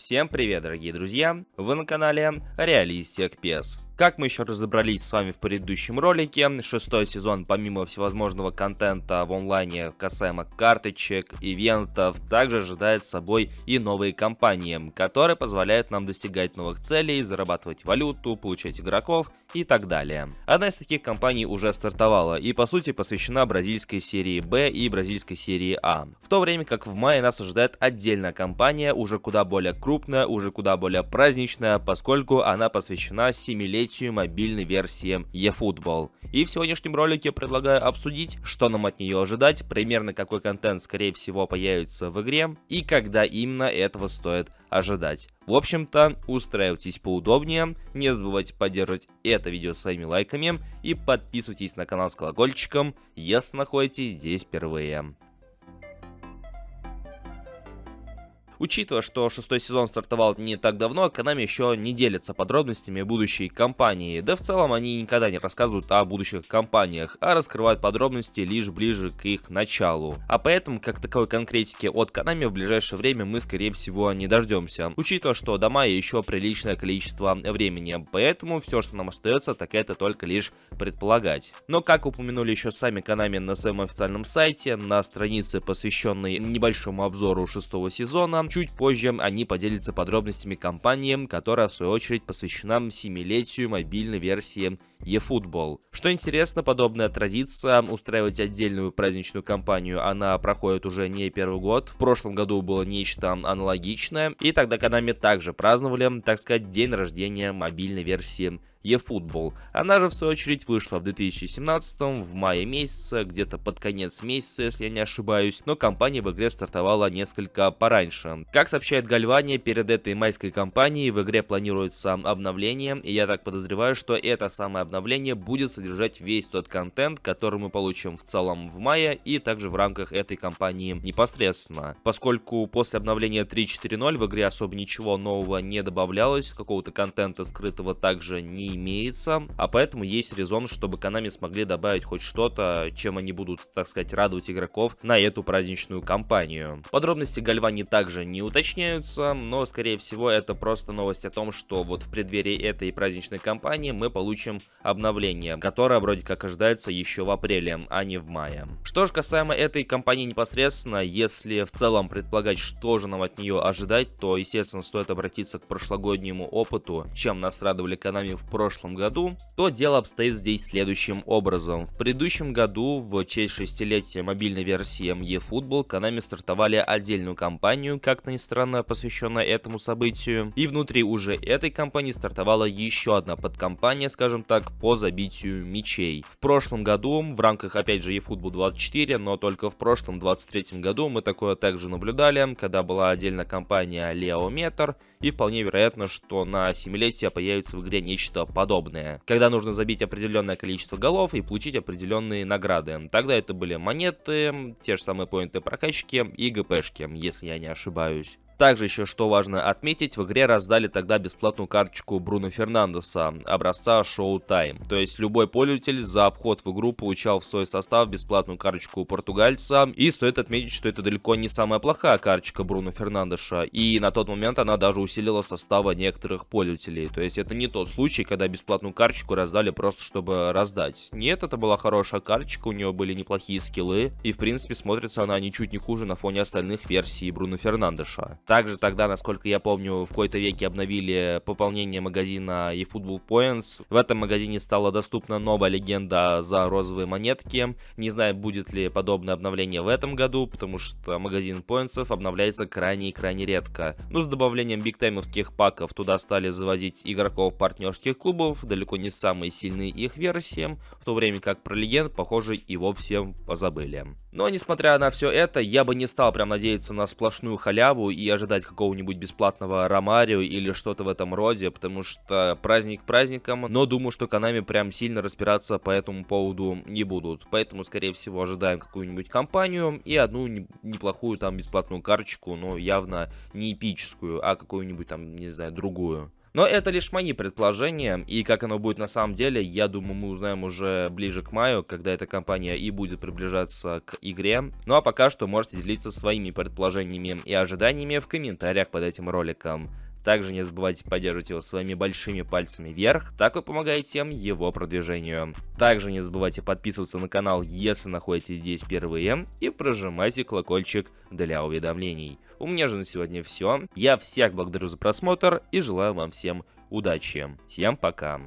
Всем привет, дорогие друзья! Вы на канале Realistic PES. Как мы еще разобрались с вами в предыдущем ролике, шестой сезон, помимо всевозможного контента в онлайне касаемо карточек, ивентов, также ожидает собой и новые кампании, которые позволяют нам достигать новых целей, зарабатывать валюту, получать игроков и так далее. Одна из таких кампаний уже стартовала и по сути посвящена бразильской серии Б и бразильской серии А. В то время как в мае нас ожидает отдельная кампания, уже куда более крупная, уже куда более праздничная, поскольку она посвящена 7-летию мобильной версии eFootball. И в сегодняшнем ролике предлагаю обсудить, что нам от нее ожидать, примерно какой контент скорее всего появится в игре и когда именно этого стоит ожидать. В общем-то, устраивайтесь поудобнее, не забывайте поддерживать это видео своими лайками и подписывайтесь на канал с колокольчиком, если находитесь здесь впервые. Учитывая, что шестой сезон стартовал не так давно, Konami еще не делится подробностями будущей кампании, да в целом они никогда не рассказывают о будущих кампаниях, а раскрывают подробности лишь ближе к их началу. А поэтому, как таковой конкретики от Konami в ближайшее время мы скорее всего не дождемся, учитывая, что до мая еще приличное количество времени, поэтому все, что нам остается, так это только лишь предполагать. Но как упомянули еще сами Konami на своем официальном сайте, на странице, посвященной небольшому обзору шестого сезона, чуть позже они поделятся подробностями кампании, которая в свою очередь посвящена 7-летию мобильной версии eFootball. Что интересно, подобная традиция устраивать отдельную праздничную кампанию, она проходит уже не первый год. В прошлом году было нечто аналогичное, и тогда Konami также праздновали, так сказать, день рождения мобильной версии eFootball. Она же в свою очередь вышла в 2017 в мае месяце, где-то под конец месяца, если я не ошибаюсь, но кампания в игре стартовала несколько пораньше. Как сообщает Galvania, перед этой майской кампанией в игре планируется обновление, и я так подозреваю, что это самое обновление будет содержать весь тот контент, который мы получим в целом в мае и также в рамках этой кампании непосредственно. Поскольку после обновления 3.4.0 в игре особо ничего нового не добавлялось, какого-то контента скрытого также не имеется, а поэтому есть резон, чтобы Konami смогли добавить хоть что-то, чем они будут, так сказать, радовать игроков на эту праздничную кампанию. Подробности Galvania также не уточняются, но скорее всего это просто новость о том, что вот в преддверии этой праздничной кампании мы получим обновление, которое вроде как ожидается еще в апреле, а не в мае. Что же касаемо этой кампании непосредственно, если в целом предполагать, что же нам от нее ожидать, то естественно стоит обратиться к прошлогоднему опыту, чем нас радовали Konami в прошлом году, то дело обстоит здесь следующим образом. В предыдущем году, в честь 6-летия мобильной версии eFootball, Konami стартовали отдельную кампанию, как ни странно, посвященная этому событию, и внутри уже этой кампании стартовала еще одна подкампания, скажем так, по забитию мячей. В прошлом году, в рамках опять же eFootball 24, но только в прошлом 23 году мы такое также наблюдали, когда была отдельная кампания Leometer, и вполне вероятно, что на 7-летие появится в игре нечто подобное, когда нужно забить определенное количество голов и получить определенные награды. Тогда это были монеты, те же самые поинты прокачки и ГПшки, если я не ошибаюсь. Также еще что важно отметить, в игре раздали тогда бесплатную карточку Бруно Фернандеса, образца Showtime. То есть любой пользователь за вход в игру получал в свой состав бесплатную карточку португальца. И стоит отметить, что это далеко не самая плохая карточка Бруно Фернандеша. И на тот момент она даже усилила состава некоторых пользователей. То есть это не тот случай, когда бесплатную карточку раздали просто чтобы раздать. Нет, это была хорошая карточка, у нее были неплохие скиллы. И в принципе смотрится она ничуть не хуже на фоне остальных версий Бруно Фернандеша. Также тогда, насколько я помню, в какой-то веке обновили пополнение магазина eFootball Points. В этом магазине стала доступна новая легенда за розовые монетки. Не знаю, будет ли подобное обновление в этом году, потому что магазин поинтсов обновляется крайне и крайне редко. Но с добавлением бигтаймовских паков туда стали завозить игроков партнерских клубов, далеко не самые сильные их версии, в то время как про легенд, похоже, и вовсе позабыли. Но несмотря на все это, я бы не стал прям надеяться на сплошную халяву и ожидать какого-нибудь бесплатного Ромарио или что-то в этом роде, потому что праздник праздником, но думаю, что Konami прям сильно разбираться по этому поводу не будут. Поэтому, скорее всего, ожидаем какую-нибудь кампанию и одну неплохую там бесплатную карточку, но явно не эпическую, а какую-нибудь там, не знаю, другую. Но это лишь мои предположения, и как оно будет на самом деле, я думаю, мы узнаем уже ближе к маю, когда эта компания и будет приближаться к игре. Ну а пока что можете делиться своими предположениями и ожиданиями в комментариях под этим роликом. Также не забывайте поддерживать его своими большими пальцами вверх, так вы помогаете его продвижению. Также не забывайте подписываться на канал, если находитесь здесь впервые, и прожимайте колокольчик для уведомлений. У меня же на сегодня все. Я всех благодарю за просмотр и желаю вам всем удачи. Всем пока.